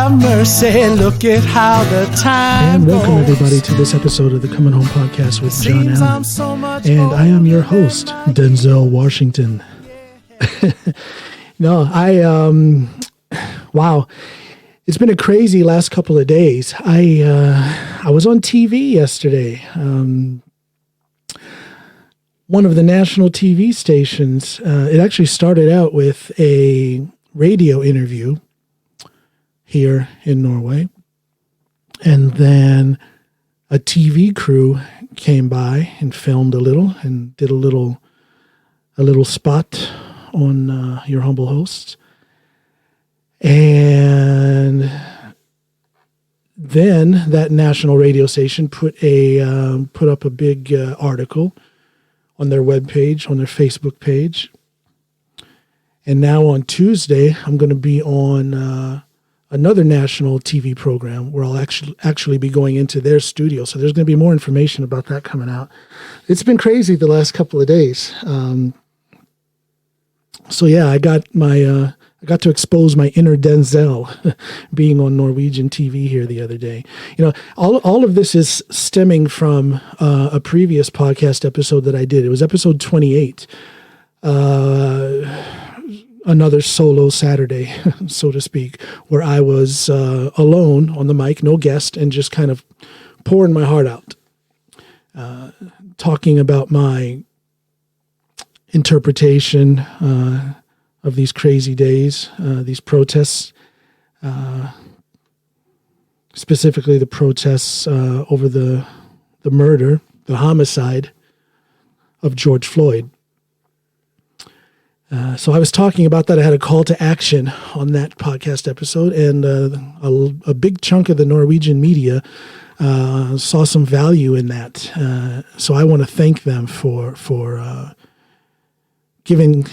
have mercy, look at how the time And welcome goes. everybody to this episode of the Coming Home Podcast with John Seems Allen. I'm so much And I am your older host, than I Denzel Washington. Wow. It's been a crazy last couple of days. I was on TV yesterday. One of the national TV stations, it actually started out with a radio interview here in Norway. And then a TV crew came by and filmed a little and did a little spot on your humble hosts. And then that national radio station put up a big article on their webpage, on their Facebook page. And now on Tuesday, I'm going to be on another national TV program where I'll actually be going into their studio. So there's going to be more information about that coming out. It's been crazy the last couple of days. So yeah, I got to expose my inner Denzel being on Norwegian TV here the other day. You know, all of this is stemming from a previous podcast episode that I did. It was episode 28. Another solo Saturday, so to speak, where I was alone on the mic, no guest, and just kind of pouring my heart out, talking about my interpretation of these crazy days, these protests, specifically the protests over the murder, the homicide of George Floyd. So I was talking about that. I had a call to action on that podcast episode, and a big chunk of the Norwegian media saw some value in that. So I want to thank them for giving.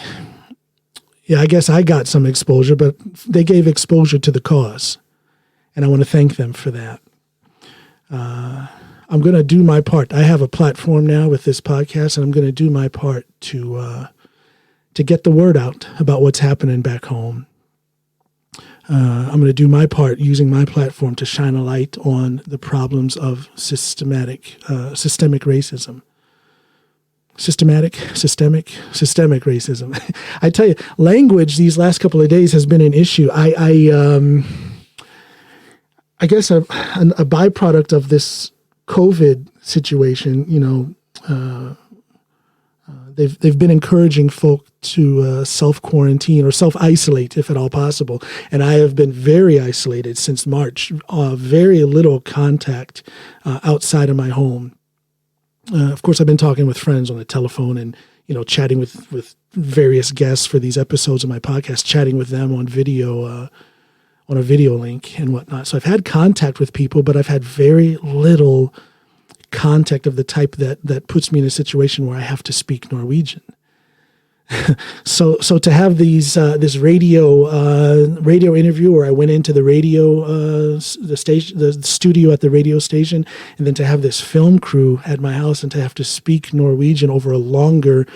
Yeah, I guess I got some exposure, but they gave exposure to the cause, and I want to thank them for that. I'm going to do my part. I have a platform now with this podcast, and I'm going to do my part to get the word out about what's happening back home. I'm going to do my part using my platform to shine a light on the problems of systemic racism. Systemic racism. I tell you, language these last couple of days has been an issue. I guess a byproduct of this COVID situation, you know, they've been encouraging folk to self-quarantine or self-isolate if at all possible. And I have been very isolated since March, very little contact outside of my home. Of course, I've been talking with friends on the telephone and, you know, chatting with various guests for these episodes of my podcast, chatting with them on video, on a video link and whatnot. So I've had contact with people, but I've had very little contact of the type that puts me in a situation where I have to speak Norwegian. So to have this radio interview where I went into the the studio at the radio station, and then to have this film crew at my house and to have to speak Norwegian over a longer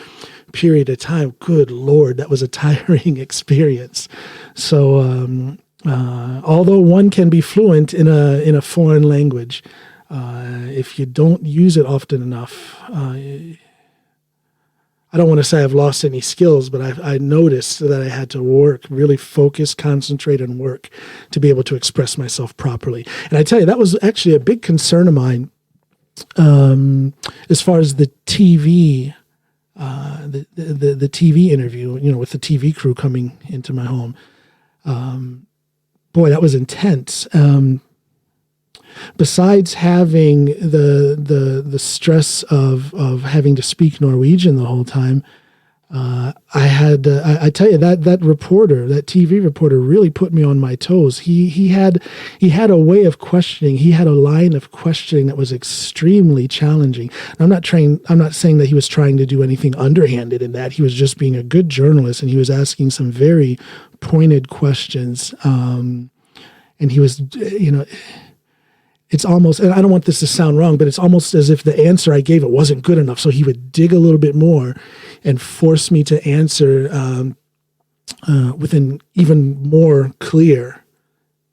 period of time, good Lord, that was a tiring experience. So although one can be fluent in a foreign language, if you don't use it often enough, I don't want to say I've lost any skills, but I noticed that I had to work, really focus, concentrate, and work to be able to express myself properly. And I tell you, that was actually a big concern of mine as far as the TV, the TV interview, you know, with the TV crew coming into my home. Boy, that was intense. Besides having the stress of having to speak Norwegian the whole time, I tell you that reporter, that TV reporter, really put me on my toes. He had a way of questioning. He had a line of questioning that was extremely challenging. I'm not saying that he was trying to do anything underhanded in that. He was just being a good journalist, and he was asking some very pointed questions. And he was, you know. It's almost, and I don't want this to sound wrong, but it's almost as if the answer I gave it wasn't good enough. So he would dig a little bit more and force me to answer with an even more clear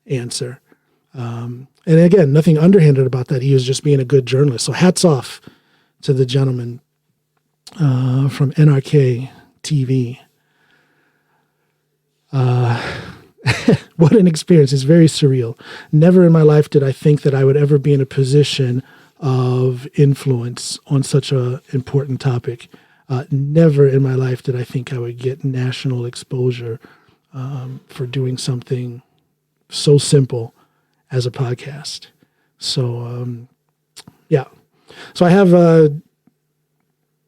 answer. And again, nothing underhanded about that. He was just being a good journalist. So hats off to the gentleman from NRK TV. What an experience. It's very surreal. Never in my life did I think that I would ever be in a position of influence on such an important topic. Never in my life did I think I would get national exposure for doing something so simple as a podcast. So, yeah. So I have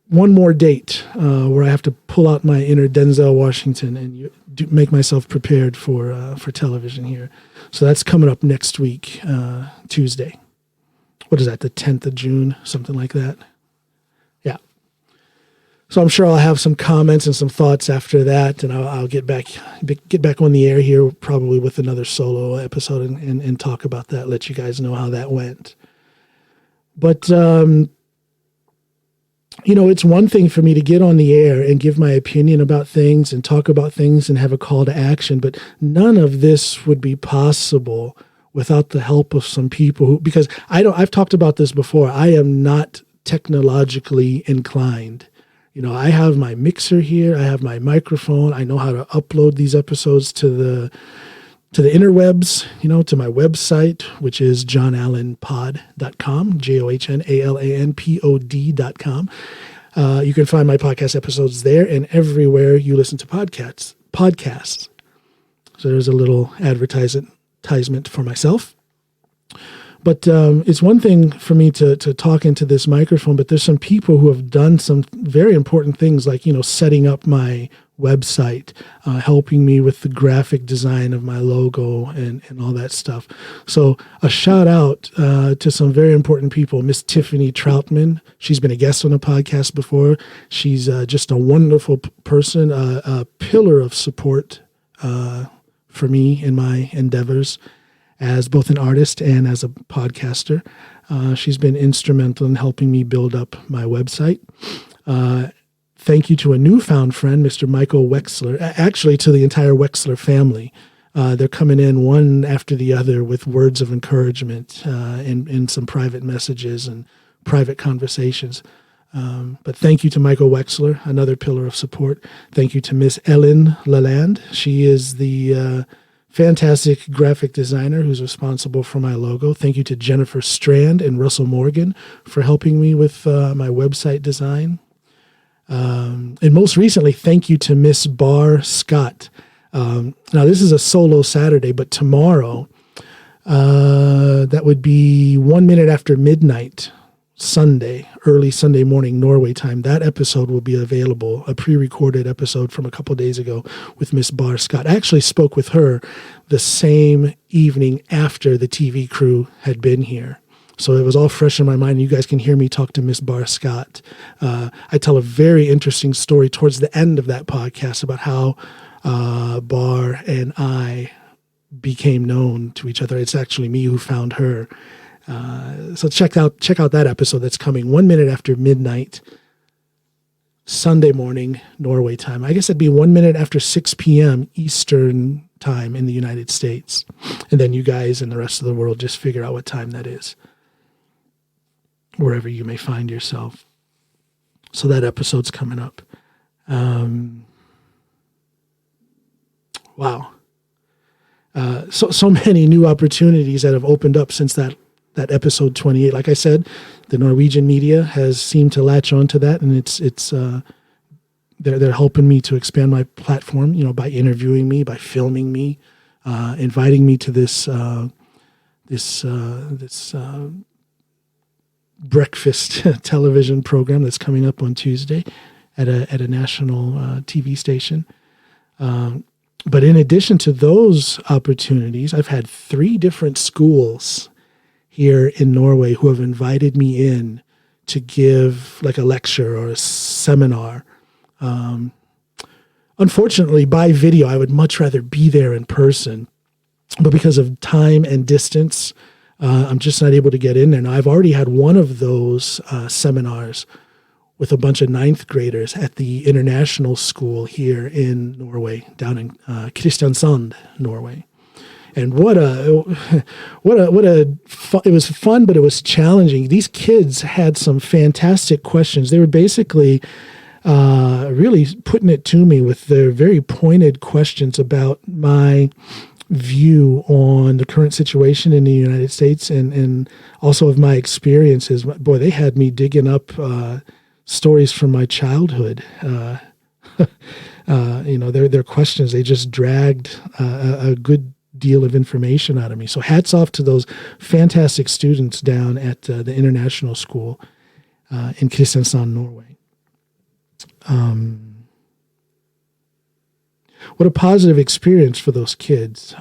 one more date where I have to pull out my inner Denzel Washington and make myself prepared for television here. So that's coming up next week, Tuesday. What is that, the 10th of June, something like that? Yeah. So I'm sure I'll have some comments and some thoughts after that, and I'll get back on the air here probably with another solo episode and talk about that, let you guys know how that went. But, it's one thing for me to get on the air and give my opinion about things and talk about things and have a call to action, but none of this would be possible without the help of some people because I've talked about this before. I am not technologically inclined. I have my mixer here. I have my microphone. I know how to upload these episodes to the interwebs, to my website, which is johnallenpod.com, JOHNALANPOD.com. You can find my podcast episodes there and everywhere you listen to podcasts. So there's a little advertisement for myself. But it's one thing for me to talk into this microphone, but there's some people who have done some very important things like, setting up my website, helping me with the graphic design of my logo and all that stuff. So a shout out to some very important people. Miss Tiffany Troutman. She's been a guest on a podcast before. She's just a wonderful person, a pillar of support for me in my endeavors as both an artist and as a podcaster. She's been instrumental in helping me build up my website. Thank you to a newfound friend, Mr. Michael Wexler, actually to the entire Wexler family. They're coming in one after the other with words of encouragement and some private messages and private conversations. But thank you to Michael Wexler, another pillar of support. Thank you to Miss Ellen Lalande. She is the fantastic graphic designer who's responsible for my logo. Thank you to Jennifer Strand and Russell Morgan for helping me with my website design. And most recently, thank you to Miss Barr Scott. Now, this is a solo Saturday, but tomorrow, that would be 1 minute after midnight, Sunday, early Sunday morning, Norway time. That episode will be available, a pre-recorded episode from a couple of days ago with Miss Barr Scott. I actually spoke with her the same evening after the TV crew had been here. So it was all fresh in my mind. You guys can hear me talk to Miss Barr Scott. I tell a very interesting story towards the end of that podcast about how Barr and I became known to each other. It's actually me who found her. So check out that episode that's coming 1 minute after midnight, Sunday morning, Norway time. I guess it'd be 1 minute after 6 p.m. Eastern time in the United States. And then you guys and the rest of the world just figure out what time that is, wherever you may find yourself. So that episode's coming up. Wow. So many new opportunities that have opened up since that episode 28. Like I said, the Norwegian media has seemed to latch onto that, and they're helping me to expand my platform, by interviewing me, by filming me, inviting me to this breakfast television program that's coming up on Tuesday at a national TV station. But in addition to those opportunities, I've had 3 different schools here in Norway who have invited me in to give like a lecture or a seminar. Unfortunately, by video, I would much rather be there in person. But because of time and distance, I'm just not able to get in there. Now, I've already had one of those seminars with a bunch of 9th graders at the international school here in Norway, down in Kristiansand, Norway. And it was fun, but it was challenging. These kids had some fantastic questions. They were basically really putting it to me with their very pointed questions about my view on the current situation in the United States and also of my experiences. Boy, they had me digging up stories from my childhood. Their questions, they just dragged a good deal of information out of me. So hats off to those fantastic students down at the international school in Kristiansand, Norway. What a positive experience for those kids.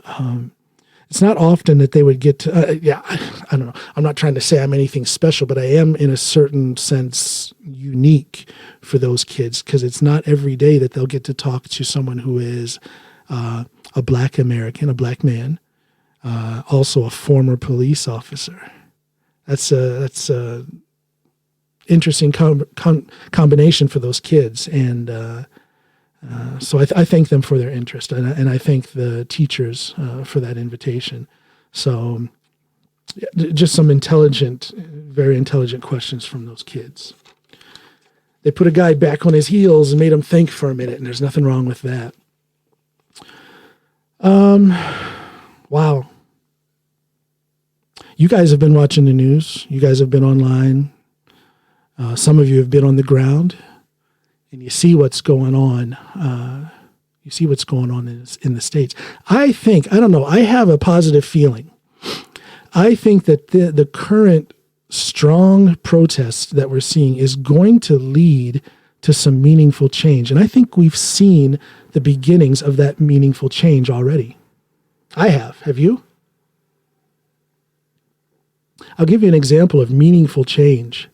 It's not often that they would get to, I don't know. I'm not trying to say I'm anything special, but I am in a certain sense unique for those kids because it's not every day that they'll get to talk to someone who is a Black American, a Black man, also a former police officer. That's a interesting combination for those kids. And so I thank them for their interest, and I thank the teachers for that invitation. So just some very intelligent questions from those kids. They put a guy back on his heels and made him think for a minute, and there's nothing wrong with that. Wow. You guys have been watching the news. You guys have been online. Some of you have been on the ground. And you see what's going on. You see what's going on in the States. I don't know, I have a positive feeling. I think that the current strong protest that we're seeing is going to lead to some meaningful change. And I think we've seen the beginnings of that meaningful change already. I have. Have you? I'll give you an example of meaningful change.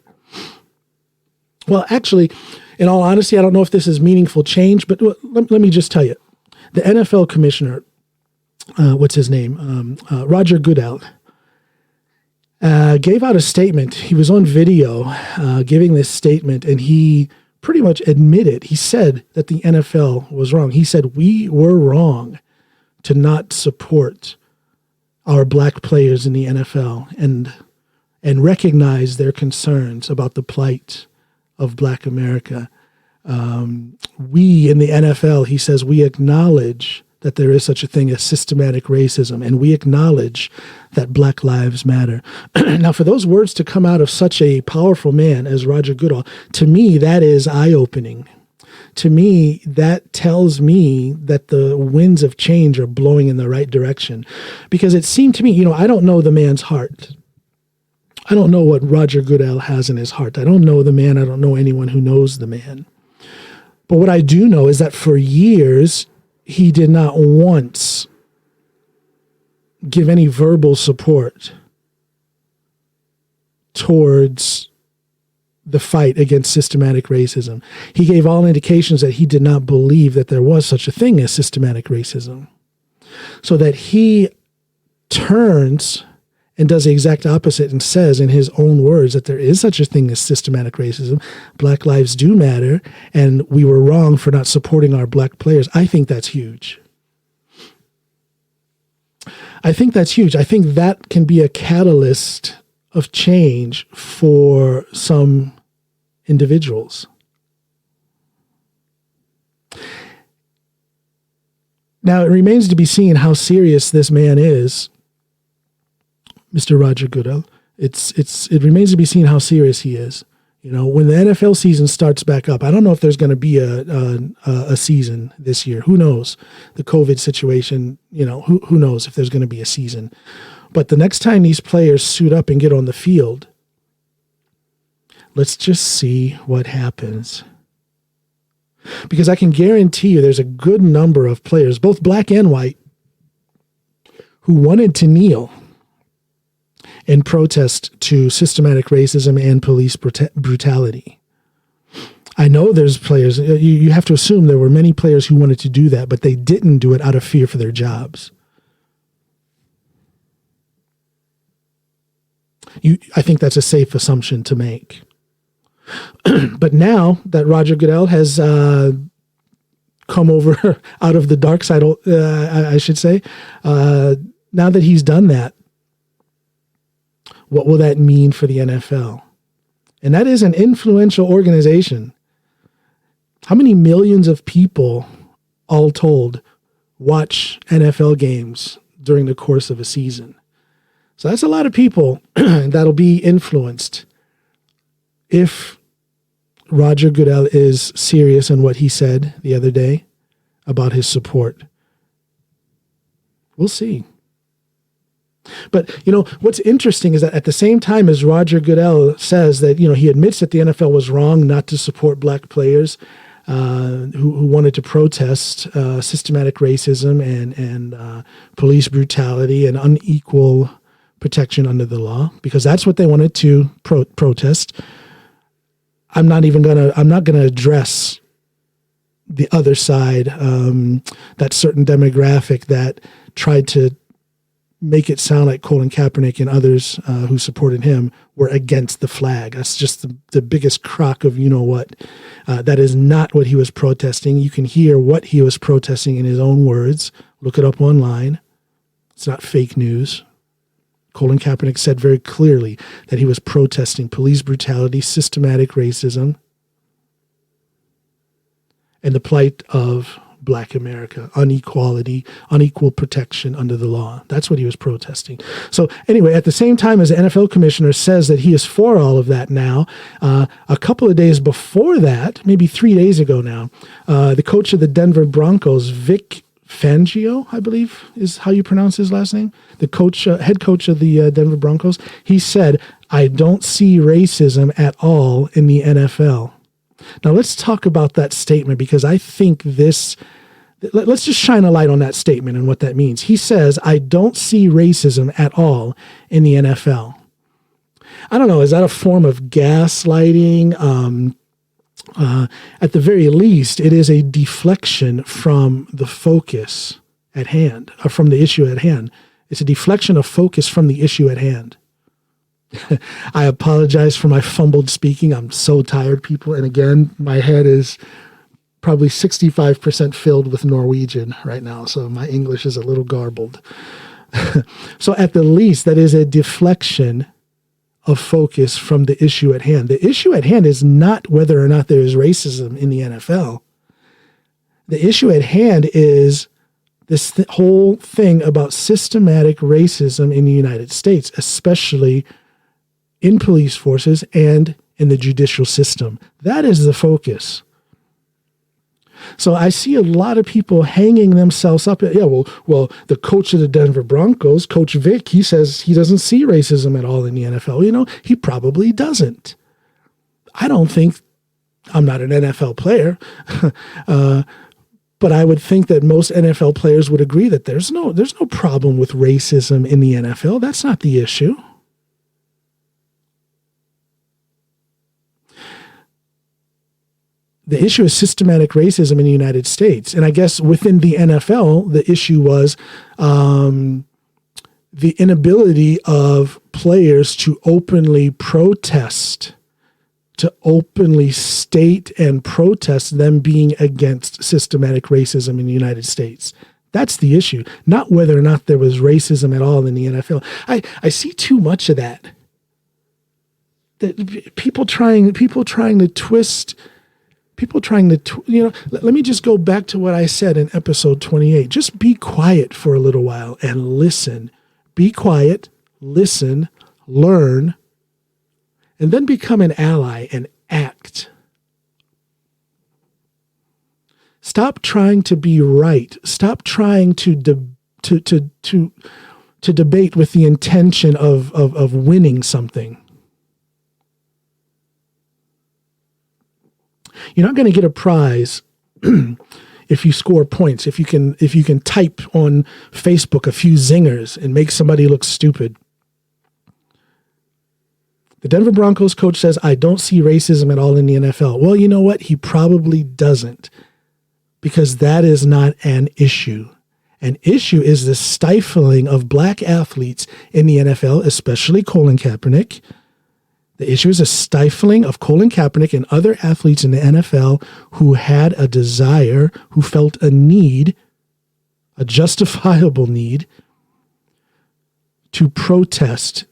Well, actually, in all honesty, I don't know if this is meaningful change, but let me just tell you. The NFL commissioner, what's his name? Roger Goodell, gave out a statement. He was on video giving this statement, and he pretty much admitted, he said that the NFL was wrong. He said, we were wrong to not support our Black players in the NFL and recognize their concerns about the plight of Black America. We in the NFL, he says, we acknowledge that there is such a thing as systematic racism, and we acknowledge that Black lives matter. Now, for those words to come out of such a powerful man as Roger Goodell, to me, that is eye-opening. To me, that tells me that the winds of change are blowing in the right direction. Because it seemed to me, I don't know the man's heart. I don't know what Roger Goodell has in his heart. I don't know the man. I don't know anyone who knows the man. But what I do know is that for years, he did not once give any verbal support towards the fight against systematic racism. He gave all indications that he did not believe that there was such a thing as systematic racism. So that he turns and does the exact opposite and says in his own words that there is such a thing as systematic racism. Black lives do matter, and we were wrong for not supporting our Black players. I think that's huge. I think that's huge. I think that can be a catalyst of change for some individuals. Now, it remains to be seen how serious this man is, Mr. Roger Goodell. It remains to be seen how serious he is. When the NFL season starts back up, I don't know if there's going to be a season this year. Who knows? The COVID situation, who knows if there's going to be a season. But the next time these players suit up and get on the field, let's just see what happens. Because I can guarantee you there's a good number of players, both Black and white, who wanted to kneel in protest to systematic racism and police brutality. I know there's players, you have to assume there were many players who wanted to do that, but they didn't do it out of fear for their jobs. I think that's a safe assumption to make. But now that Roger Goodell has come over out of the dark side, I should say, now that he's done that, what will that mean for the NFL? And that is an influential organization. How many millions of people, all told, watch NFL games during the course of a season? So that's a lot of people that'll be influenced if Roger Goodell is serious in what he said the other day about his support. We'll see. But, what's interesting is that at the same time as Roger Goodell says that, he admits that the NFL was wrong not to support black players who wanted to protest systematic racism and police brutality and unequal protection under the law, because that's what they wanted to protest. I'm not gonna address the other side, that certain demographic that tried to make it sound like Colin Kaepernick and others who supported him were against the flag. That's just the biggest crock of what. That is not what he was protesting. You can hear what he was protesting in his own words. Look it up online. It's not fake news. Colin Kaepernick said very clearly that he was protesting police brutality, systematic racism, and the plight of Black America, unequality, unequal protection under the law. That's what he was protesting. So anyway, at the same time as the NFL commissioner says that he is for all of that now, a couple of days before that, maybe 3 days ago now, the coach of the Denver Broncos, Vic Fangio, I believe is how you pronounce his last name, the coach, head coach of the Denver Broncos, he said, "I don't see racism at all in the NFL." Now let's talk about that statement, because I think let's just shine a light on that statement and what that means. He says, "I don't see racism at all in the NFL." I don't know, is that a form of gaslighting? At the very least, it is a deflection from the focus at hand, or from the issue at hand. It's a deflection of focus from the issue at hand. I apologize for my fumbled speaking. I'm so tired, people. And again, my head is probably 65% filled with Norwegian right now, so my English is a little garbled. So at the least, that is a deflection of focus from the issue at hand. The issue at hand is not whether or not there is racism in the NFL. The issue at hand is this whole thing about systematic racism in the United States, especially in police forces and in the judicial system. That is the focus. So I see a lot of people hanging themselves up. Well, the coach of the Denver Broncos, Coach Vic, he says he doesn't see racism at all in the NFL. He probably doesn't. I'm not an NFL player, but I would think that most NFL players would agree that there's no problem with racism in the NFL. That's not the issue. The issue is systematic racism in the United States. And I guess within the NFL, the issue was the inability of players to openly protest, to openly state and protest them being against systematic racism in the United States. That's the issue, not whether or not there was racism at all in the NFL. I see too much of that. That people trying to twist. Let me just go back to what I said in episode 28. Just be quiet for a little while and listen. Be quiet, listen, learn, and then become an ally and act. Stop trying to be right. Stop trying to debate with the intention of winning something. You're not going to get a prize if you score points, if you can type on Facebook a few zingers and make somebody look stupid. The Denver Broncos coach says, "I don't see racism at all in the NFL." Well, you know what? He probably doesn't, because that is not an issue. An issue is the stifling of black athletes in the NFL, especially Colin Kaepernick. The issue is a stifling of Colin Kaepernick and other athletes in the NFL who had a desire, who felt a need, a justifiable need, to protest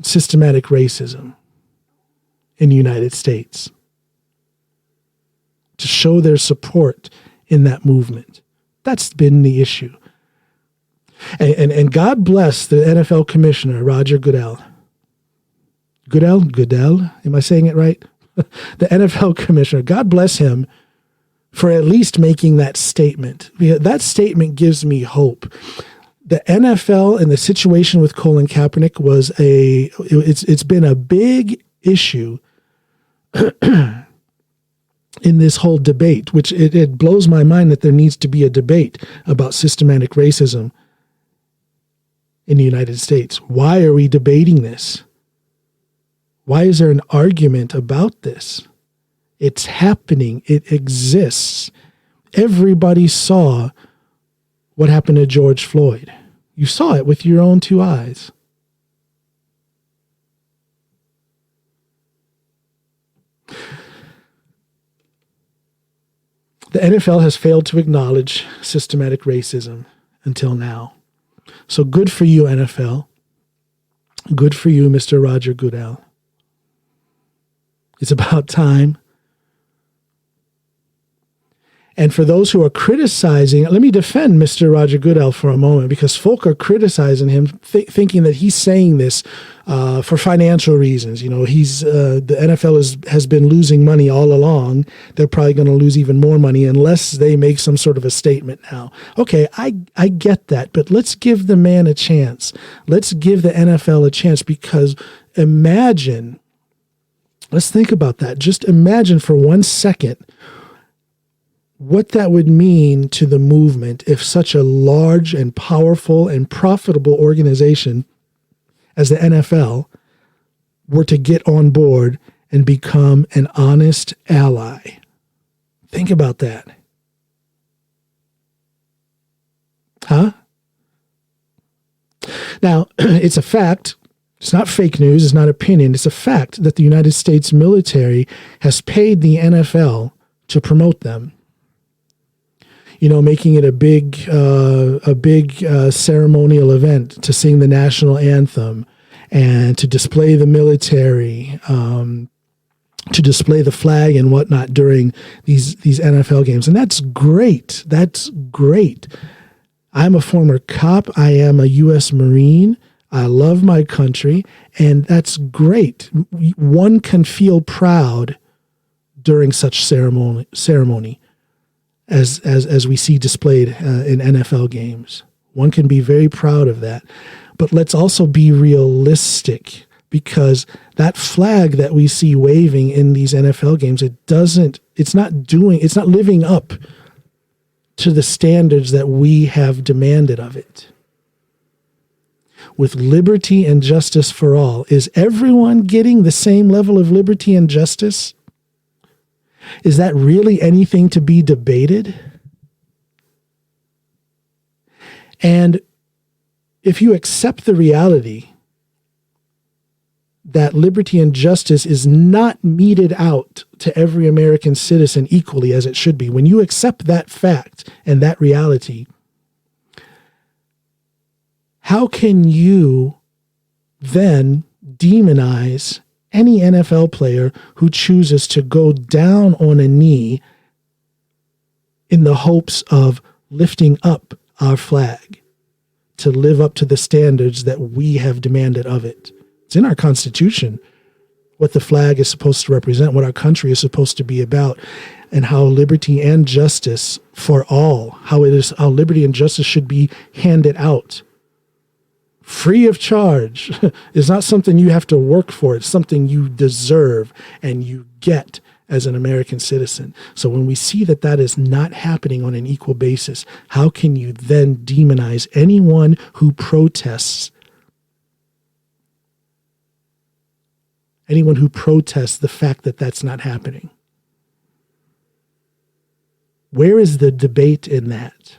systematic racism in the United States, to show their support in that movement. That's been the issue. And God bless the NFL commissioner, Roger Goodell. Goodell? Am I saying it right? The NFL commissioner, God bless him for at least making that statement. That statement gives me hope. The NFL and the situation with Colin Kaepernick it's been a big issue in this whole debate, which it blows my mind that there needs to be a debate about systematic racism in the United States. Why are we debating this? Why is there an argument about this? It's happening. It exists. Everybody saw what happened to George Floyd. You saw it with your own two eyes. The NFL has failed to acknowledge systematic racism until now. So good for you, NFL. Good for you, Mr. Roger Goodell. It's about time. And for those who are criticizing, let me defend Mr. Roger Goodell for a moment, because folk are criticizing him, thinking that he's saying this for financial reasons. You know, the NFL has been losing money all along. They're probably going to lose even more money unless they make some sort of a statement now. Okay, I get that, but let's give the man a chance. Let's give the NFL a chance, because imagine, let's think about that. Just imagine for 1 second what that would mean to the movement if such a large and powerful and profitable organization as the NFL were to get on board and become an honest ally. Think about that. Huh? Now, it's a fact. It's not fake news. It's not opinion. It's a fact that the United States military has paid the NFL to promote them. You know, making it a big ceremonial event to sing the national anthem and to display the military, to display the flag and whatnot during these NFL games. And that's great. That's great. I'm a former cop. I am a U.S. Marine. I love my country, and that's great. One can feel proud during such ceremony. As we see displayed in NFL games. One can be very proud of that. But let's also be realistic, because that flag that we see waving in these NFL games, it's not living up to the standards that we have demanded of it. With liberty and justice for all, is everyone getting the same level of liberty and justice? Is that really anything to be debated? And if you accept the reality that liberty and justice is not meted out to every American citizen equally as it should be, when you accept that fact and that reality, how can you then demonize any NFL player who chooses to go down on a knee in the hopes of lifting up our flag to live up to the standards that we have demanded of it? It's in our Constitution what the flag is supposed to represent, what our country is supposed to be about, and how liberty and justice for all, how liberty and justice should be handed out. Free of charge is not something you have to work for. It's something you deserve and you get as an American citizen. So when we see that that is not happening on an equal basis, how can you then demonize anyone who protests? Anyone who protests the fact that that's not happening? Where is the debate in that?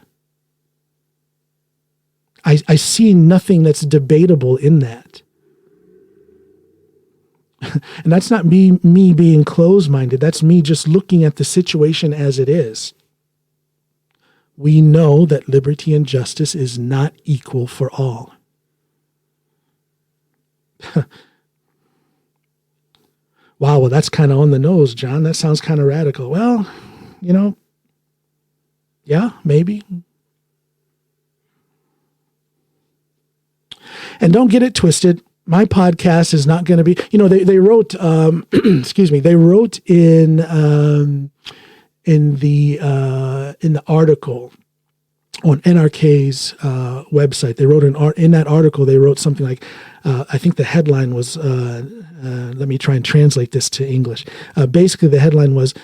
I see nothing that's debatable in that. And that's not me being closed-minded. That's me just looking at the situation as it is. We know that liberty and justice is not equal for all. Wow, well, that's kind of on the nose, John. That sounds kind of radical. Well, yeah, maybe. And don't get it twisted. My podcast is not going to be, they wrote, excuse me, they wrote in the article on NRK's website. They wrote in that article, they wrote something like, I think the headline was, let me try and translate this to English. Basically, the headline was,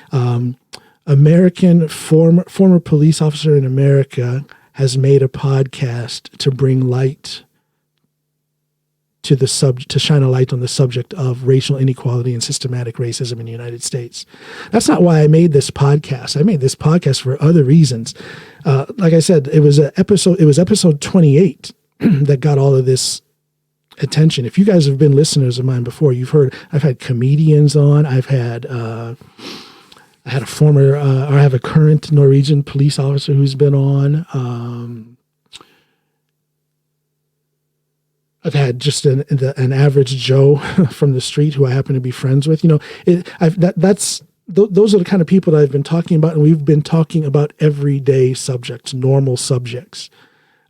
former police officer in America has made a podcast to bring light to shine a light on the subject of racial inequality and systematic racism in the United States. That's not why I made this podcast. I made this podcast for other reasons. Like I said, it was episode 28 that got all of this attention. If you guys have been listeners of mine before, you've heard I've had comedians on. I have a current Norwegian police officer who's been on. I've had just an average Joe from the street who I happen to be friends with. Those are the kind of people that I've been talking about, and we've been talking about everyday subjects, normal subjects.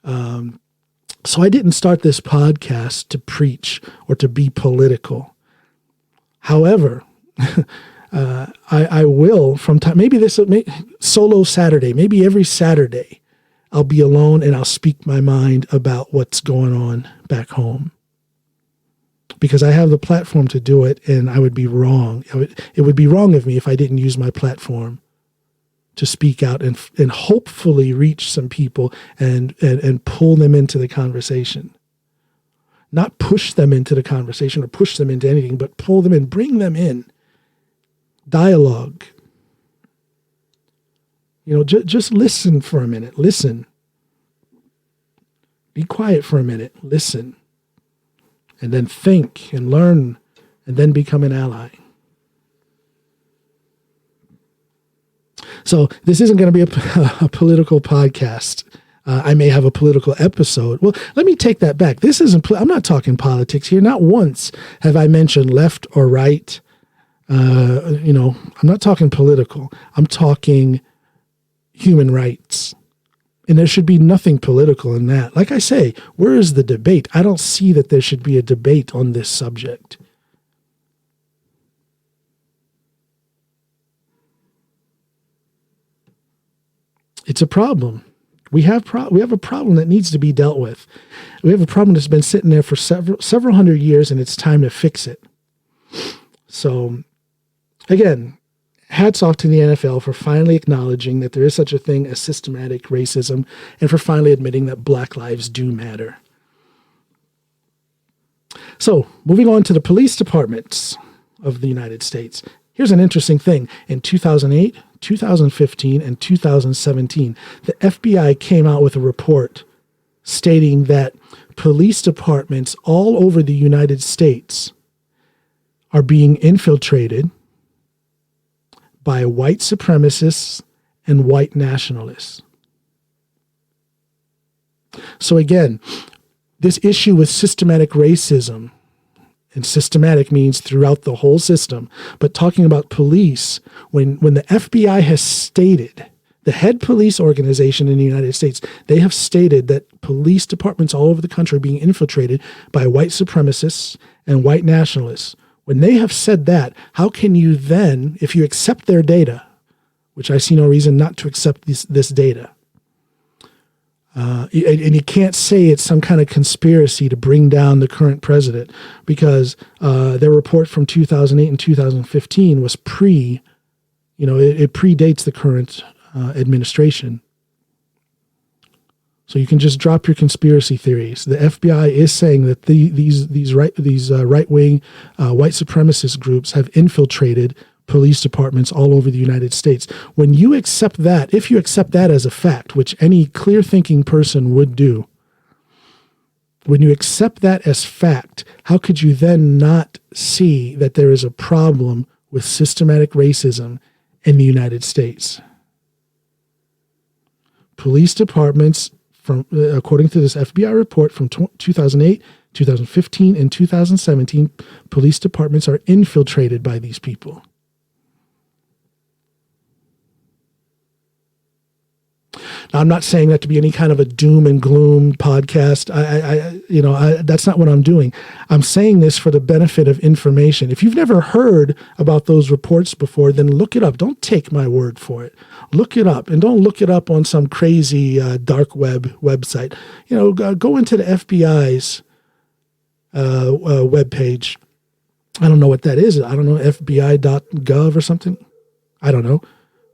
So I didn't start this podcast to preach or to be political. However, I will from time, solo Saturday, maybe every Saturday, I'll be alone and I'll speak my mind about what's going on back home. Because I have the platform to do it, and I would be wrong. It would be wrong of me if I didn't use my platform to speak out and hopefully reach some people and pull them into the conversation. Not push them into the conversation or push them into anything, but pull them in, bring them in. Dialogue. Just listen for a minute. Listen. Be quiet for a minute. Listen. And then think and learn and then become an ally. So this isn't going to be a political podcast. I may have a political episode. Well, let me take that back. I'm not talking politics here. Not once have I mentioned left or right. I'm not talking political. I'm talking human rights. And there should be nothing political in that. Like I say, where is the debate? I don't see that there should be a debate on this subject. It's a problem. We have a problem that needs to be dealt with. We have a problem that's been sitting there for several hundred years, and it's time to fix it. So, again, hats off to the NFL for finally acknowledging that there is such a thing as systematic racism, and for finally admitting that Black lives do matter. So, moving on to the police departments of the United States. Here's an interesting thing. In 2008, 2015, and 2017, the FBI came out with a report stating that police departments all over the United States are being infiltrated by white supremacists and white nationalists. So again, this issue with systematic racism, and systematic means throughout the whole system, but talking about police, when the FBI has stated, the head police organization in the United States, they have stated that police departments all over the country are being infiltrated by white supremacists and white nationalists. When they have said that, how can you then, if you accept their data, which I see no reason not to accept this data, and you can't say it's some kind of conspiracy to bring down the current president, because their report from 2008 and 2015 was it predates the current administration. So you can just drop your conspiracy theories. The FBI is saying that these right-wing white supremacist groups have infiltrated police departments all over the United States. When you accept that, if you accept that as a fact, which any clear-thinking person would do, when you accept that as fact, how could you then not see that there is a problem with systematic racism in the United States? Police departments from according to this FBI report from 2008, 2015, and 2017, police departments are infiltrated by these people. Now, I'm not saying that to be any kind of a doom and gloom podcast. That's not what I'm doing. I'm saying this for the benefit of information. If you've never heard about those reports before, then look it up. Don't take my word for it. Look it up, and don't look it up on some crazy dark web website. Go into the FBI's webpage. I don't know what that is. I don't know, FBI.gov or something. I don't know.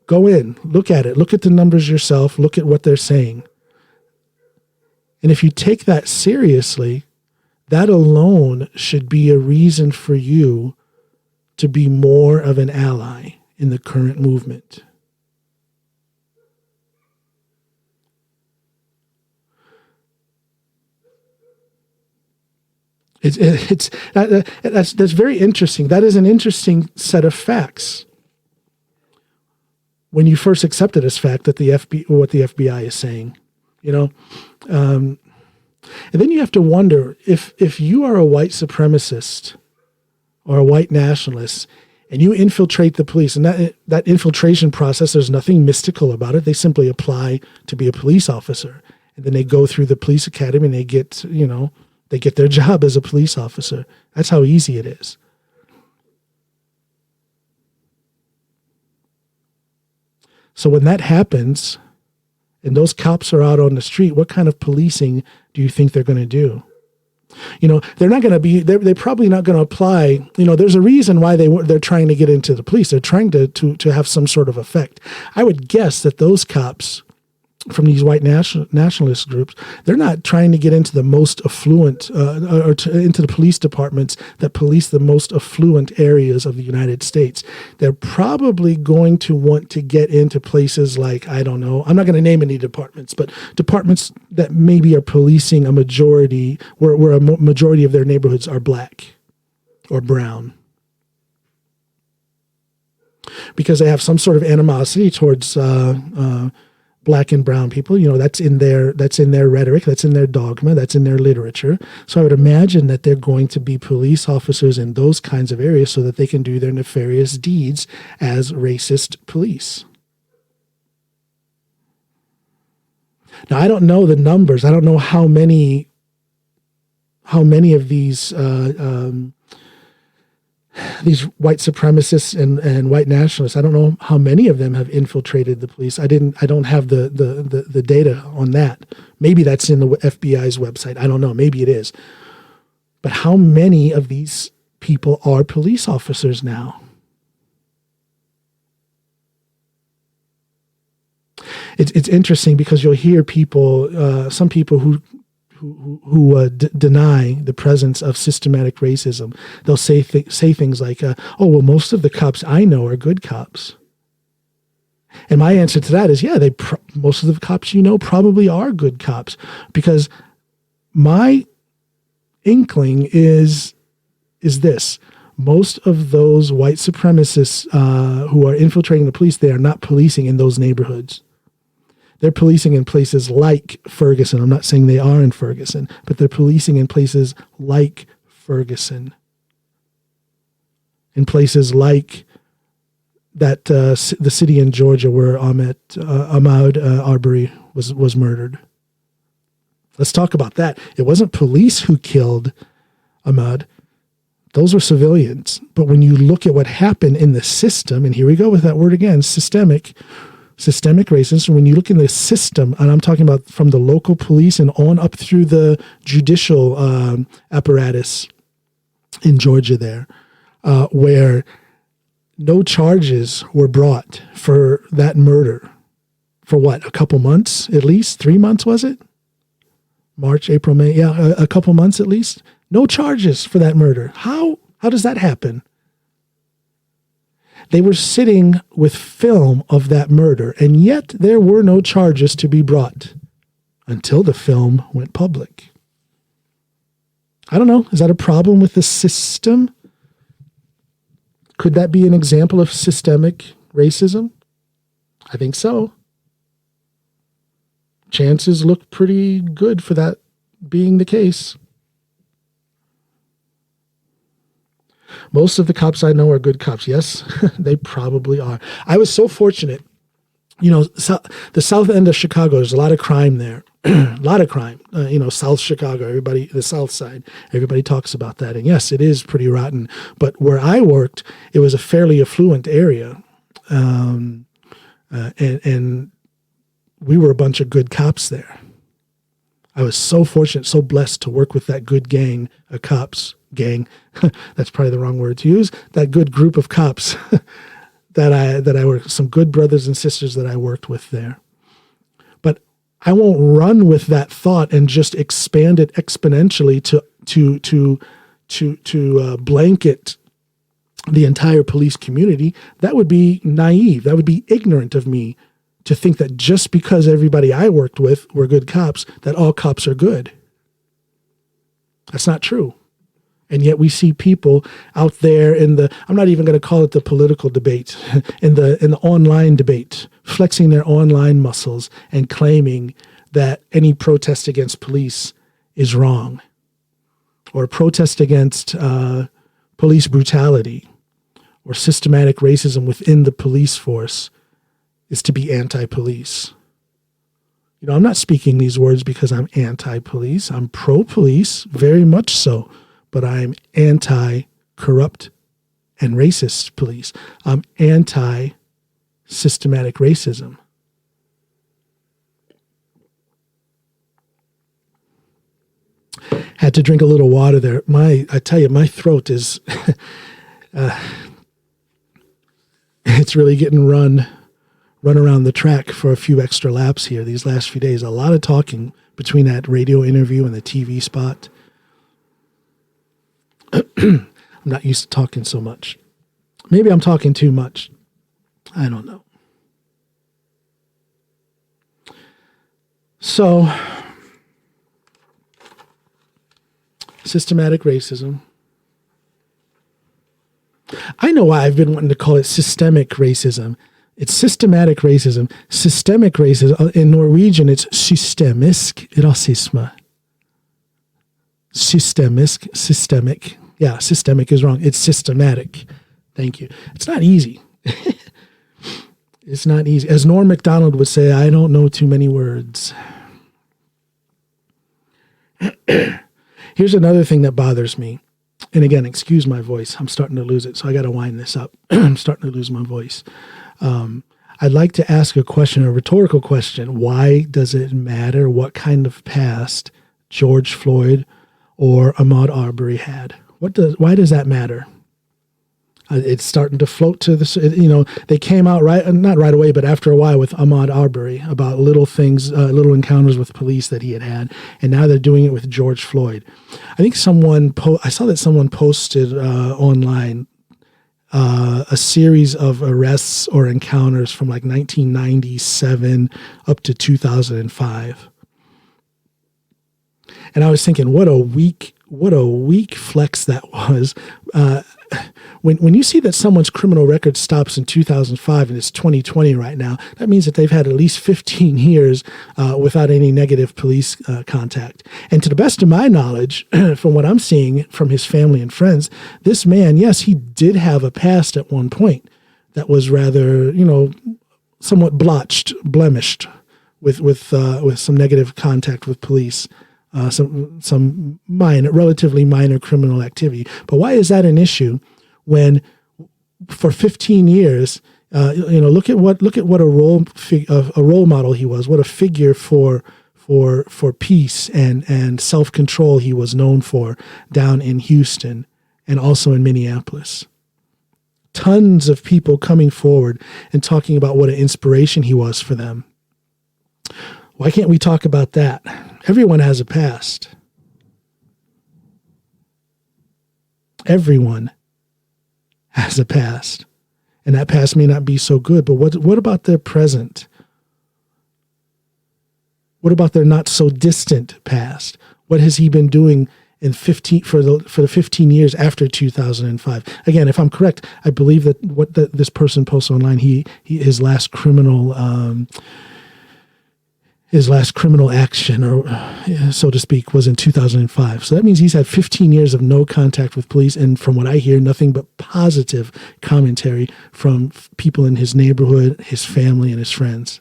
Go in, look at it, look at the numbers yourself, look at what they're saying. And if you take that seriously, that alone should be a reason for you to be more of an ally in the current movement. That's very interesting. That is an interesting set of facts. When you first accept it as fact that what the FBI is saying, and then you have to wonder if you are a white supremacist or a white nationalist and you infiltrate the police, and that infiltration process, there's nothing mystical about it. They simply apply to be a police officer, and then they go through the police academy and they get their job as a police officer. That's how easy it is. So when that happens, and those cops are out on the street, what kind of policing do you think they're going to do? They're not going to be. They're probably not going to apply. There's a reason why they're trying to get into the police. They're trying to have some sort of effect. I would guess that those cops from these white nationalist groups, they're not trying to get into the most affluent into the police departments that police the most affluent areas of the United States. They're probably going to want to get into places like, I don't know, I'm not going to name any departments, but departments that maybe are policing a majority, where a majority of their neighborhoods are black or brown, because they have some sort of animosity towards black and brown people. That's in their rhetoric, that's in their dogma, that's in their literature. So I would imagine that they're going to be police officers in those kinds of areas so that they can do their nefarious deeds as racist police. Now, I don't know the numbers. I don't know how many of these white supremacists and white nationalists, I don't know how many of them have infiltrated the police. I don't have the data on that. Maybe that's in the FBI's website. I don't know. Maybe it is. But how many of these people are police officers now? It's interesting because you'll hear people, some people who deny the presence of systematic racism. They'll say things like, most of the cops I know are good cops. And my answer to that is, yeah, most of the cops probably are good cops, because my inkling is this: most of those white supremacists who are infiltrating the police, they are not policing in those neighborhoods. They're policing in places like Ferguson. I'm not saying they are in Ferguson, but they're policing in places like Ferguson. In places like that, the city in Georgia where Ahmaud Arbery was murdered. Let's talk about that. It wasn't police who killed Ahmaud. Those were civilians. But when you look at what happened in the system, and here we go with that word again, systemic racism. When you look in the system, and I'm talking about from the local police and on up through the judicial apparatus in Georgia there, where no charges were brought for that murder. For what, a couple months at least? 3 months, was it? March, April, May. Yeah, a couple months at least. No charges for that murder. How does that happen? They were sitting with film of that murder, and yet there were no charges to be brought until the film went public. I don't know. Is that a problem with the system? Could that be an example of systemic racism? I think so. chances look pretty good for that being the case. Most of the cops I know are good cops. Yes, they probably are. I was so fortunate. The south end of Chicago, there's a lot of crime there. A lot of crime. South Chicago, the south side, everybody talks about that. And yes, it is pretty rotten. But where I worked, it was a fairly affluent area. And we were a bunch of good cops there. I was so fortunate, so blessed to work with that good gang of cops. Gang, that's probably the wrong word to use. That good group of cops that I worked, some good brothers and sisters that I worked with there. But I won't run with that thought and just expand it exponentially to blanket the entire police community. That would be naive. That would be ignorant of me to think that just because everybody I worked with were good cops, that all cops are good. That's not true. And yet we see people out there I'm not even going to call it the political debate, in the online debate, flexing their online muscles and claiming that any protest against police is wrong, or protest against police brutality or systematic racism within the police force is to be anti-police. I'm not speaking these words because I'm anti-police. I'm pro-police, very much so. But I'm anti-corrupt and racist police. I'm anti-systematic racism. Had to drink a little water there. I tell you, my throat is, it's really getting run around the track for a few extra laps here these last few days. A lot of talking between that radio interview and the TV spot. I'm not used to talking so much. Maybe I'm talking too much. I don't know. So, systematic racism. I know why I've been wanting to call it systemic racism. It's systematic racism. Systemic racism. In Norwegian, it's systemisk rasisme. Systemic. Yeah, systemic is wrong. It's systematic. Thank you. It's not easy. It's not easy. As Norm Macdonald would say, I don't know too many words. Here's another thing that bothers me. And again, excuse my voice. I'm starting to lose it, so I got to wind this up. I'm starting to lose my voice. I'd like to ask a rhetorical question. Why does it matter what kind of past George Floyd or Ahmaud Arbery had? Why does that matter? It's starting to float to this. They came out not right away, but after a while with Ahmaud Arbery about little things, little encounters with police that he had, and now they're doing it with George Floyd. I think I saw that someone posted online a series of arrests or encounters from like 1997 up to 2005. And I was thinking, what a weak flex that was. When you see that someone's criminal record stops in 2005 and it's 2020 right now, that means that they've had at least 15 years without any negative police contact. And to the best of my knowledge, from what I'm seeing from his family and friends, this man, yes, he did have a past at one point that was rather, somewhat blemished with some negative contact with police. Some relatively minor criminal activity. But why is that an issue when for 15 years, look at what a role model he was, what a figure for peace and self-control he was known for down in Houston and also in Minneapolis. Tons of people coming forward and talking about what an inspiration he was for them. Why can't we talk about that? Everyone has a past. Everyone has a past. And that past may not be so good, but what about their present? What about their not so distant past? What has he been doing for the 15 years after 2005? Again, if I'm correct, I believe that this person posts online, his last criminal his last criminal action, or so to speak, was in 2005. So that means he's had 15 years of no contact with police, and from what I hear, nothing but positive commentary from people in his neighborhood, his family, and his friends.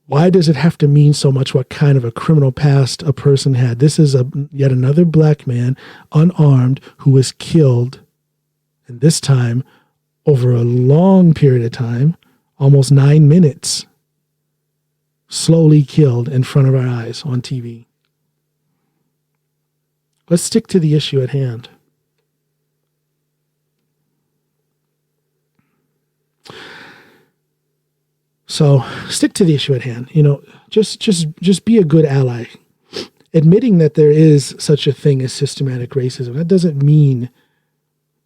Why does it have to mean so much what kind of a criminal past a person had? This is yet another black man, unarmed, who was killed, and this time over a long period of time, almost 9 minutes, slowly killed in front of our eyes on TV. Let's stick to the issue at hand. So stick to the issue at hand. Just be a good ally. Admitting that there is such a thing as systematic racism, that doesn't mean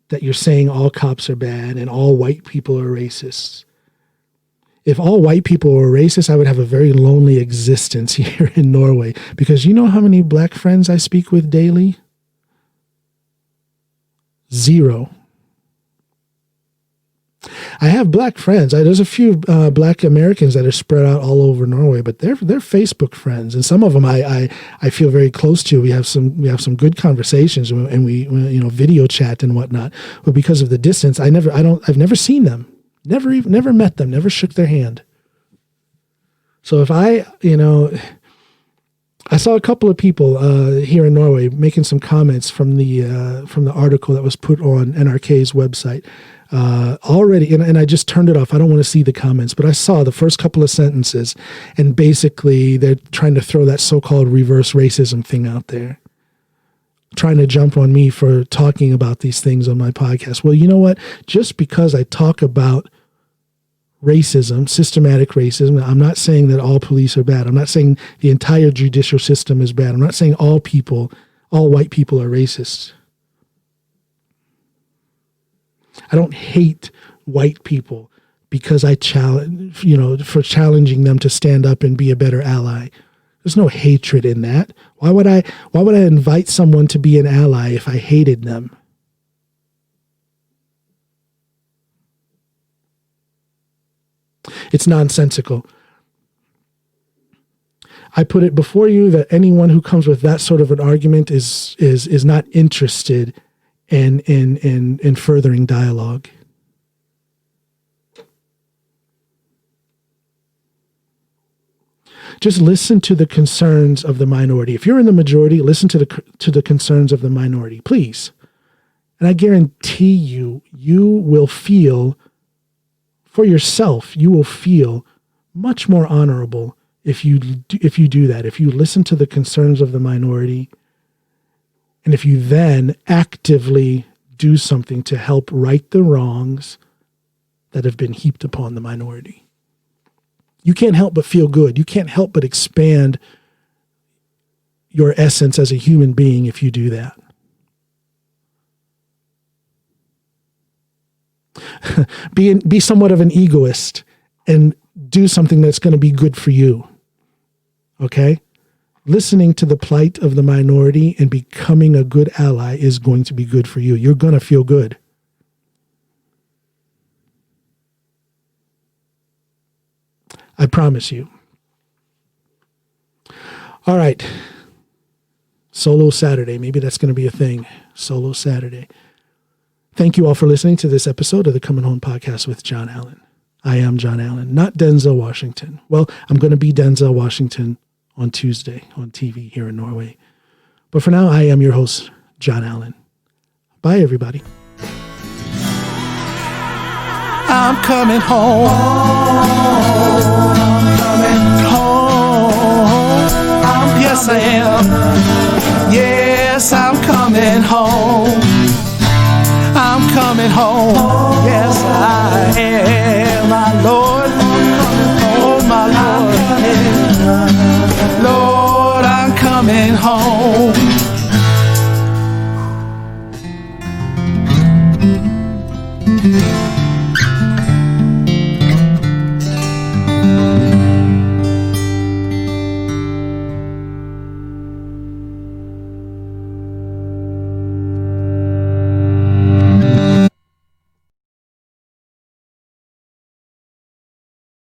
that you're saying all cops are bad and all white people are racists. If all white people were racist, I would have a very lonely existence here in Norway, because you know how many black friends I speak with daily? 0. I have black friends. There's a few black Americans that are spread out all over Norway, but they're Facebook friends, and some of them I feel very close to. We have some good conversations, and we video chat and whatnot. But because of the distance, I've never seen them, never met them, never shook their hand. So if I saw a couple of people here in Norway making some comments from the article that was put on NRK's website. Already, and I just turned it off. I don't want to see the comments, but I saw the first couple of sentences, and basically they're trying to throw that so-called reverse racism thing out there, trying to jump on me for talking about these things on my podcast. Well, you know what? Just because I talk about racism, systematic racism, I'm not saying that all police are bad. I'm not saying the entire judicial system is bad. I'm not saying all white people are racist. I don't hate white people because I for challenging them to stand up and be a better ally. There's no hatred in that. Why would I invite someone to be an ally if I hated them? It's nonsensical. I put it before you that anyone who comes with that sort of an argument is not interested in furthering dialogue. Just listen to the concerns of the minority. If you're in the majority, listen to the concerns of the minority, please. And I guarantee you will feel for yourself. You will feel much more honorable if you do that. If you listen to the concerns of the minority. And if you then actively do something to help right the wrongs that have been heaped upon the minority, you can't help but feel good. You can't help but expand your essence as a human being if you do that. Be somewhat of an egoist and do something that's going to be good for you. Okay? Listening to the plight of the minority and becoming a good ally is going to be good for you. You're going to feel good. I promise you. All right. Solo Saturday. Maybe that's going to be a thing. Solo Saturday. Thank you all for listening to this episode of the Coming Home Podcast with John Allen. I am John Allen, not Denzel Washington. Well, I'm going to be Denzel Washington on Tuesday on TV here in Norway. But for now, I am your host, John Allen. Bye, everybody. I'm coming home.